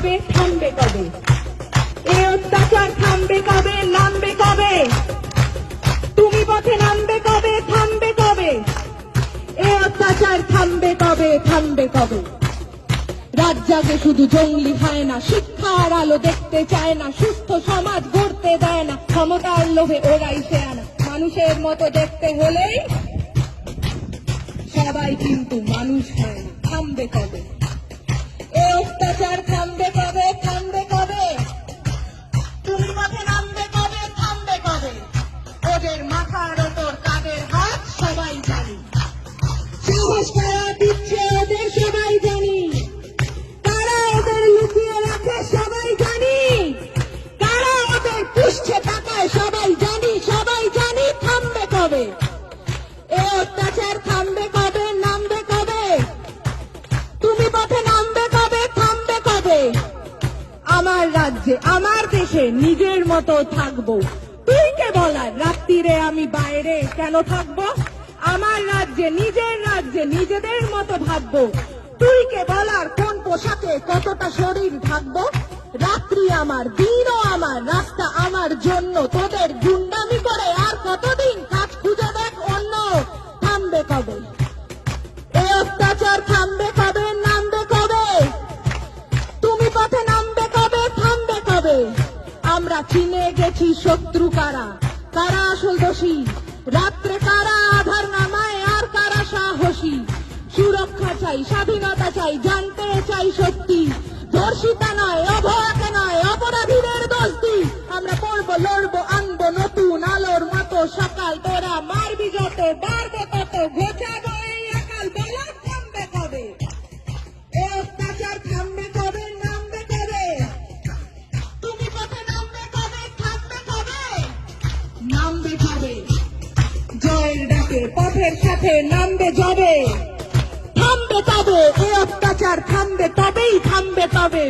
থামবে কবে? এই অত্যাচার থামবে কবে? নামবে কবে? তুমি পথে নামবে কবে? থামবে কবে? এই অত্যাচার থামবে কবে? থামবে কবে? রাত জাগে শুধু জঙ্গলি হয় না, শিক্ষার আলো দেখতে চায় না, সুস্থ সমাজ গড়তে দেয় না, ক্ষমতার লোভে ওরাই শেয়ানা। মানুষের মতো দেখতে হলেই সবাই কিন্তু মানুষ হয় না। থামবে কবে? এই অত্যাচার থামবে কবে? থামবে কবে? তুমি পথে নামবে কবে? থামবে কবে? ওদের মাথার ওপর কাদের হাত সবাই জানি, সাহস কারা দিচ্ছে ওদের সবাই জানি, কারা ওদের লুকিয়ে রাখে সবাই জানি, কারা ওদের পুষছে টাকায় সবাই জানি, সবাই জানি। থামবে কবে? এই অত্যাচার থামবে কবে? নামবে কবে? তুমি পথে নামবে কবে? থামবে কবে? আমার রাজ্যে আমার দেশে নিজের মতো থাকবো, তুই কে বলার রাত্রিরে আমি বাইরে কেন থাকবো? আমার রাজ্যে নিজের রাজ্যে নিজেদের মতো ভাববো, তুই কে বলার কোন পোশাকে কতটা শরীর ঢাকবো? রাত্রি আমার, দিনও আমার, রাস্তা আমার জন্য, তোদের গুন্ডামি করে আর কতদিন কাজ খুঁজে দেখ অন্য। থামবে কবে? এই অত্যাচার থামবে কবে? নামবে কবে? তুমি পথে নামবে কবে? থামবে কবে? আমরা চিনে গেছি শত্রু কারা, কারা আসল দোষী, রাত্রে কারা আধার নামায় আর কারা সাহসী। সুরক্ষা চাই, স্বাধীনতা চাই, জানতে চাই সত্যি, ধর্ষিতা নয়, অভয়াকে নয়, অপরাধীদের দোষী। আমরা পড়বো, লড়বো, আনবো নতুন আলোর মতো সকাল, তোরা মারবি যত, বাড়বো তত, ঘোচাবো এই একাল। বলো থামবে কবে? এই অত্যাচার থামবে কবে? নামবে কবে? তুমি পথে নামবে কবে? থামবে কবে? নামবে কবে? জয়ের ডাকে পথের সাথে নামবে যাবে। থামবে তবে এই অত্যাচার, থামবে তবেই, থামবে তবে।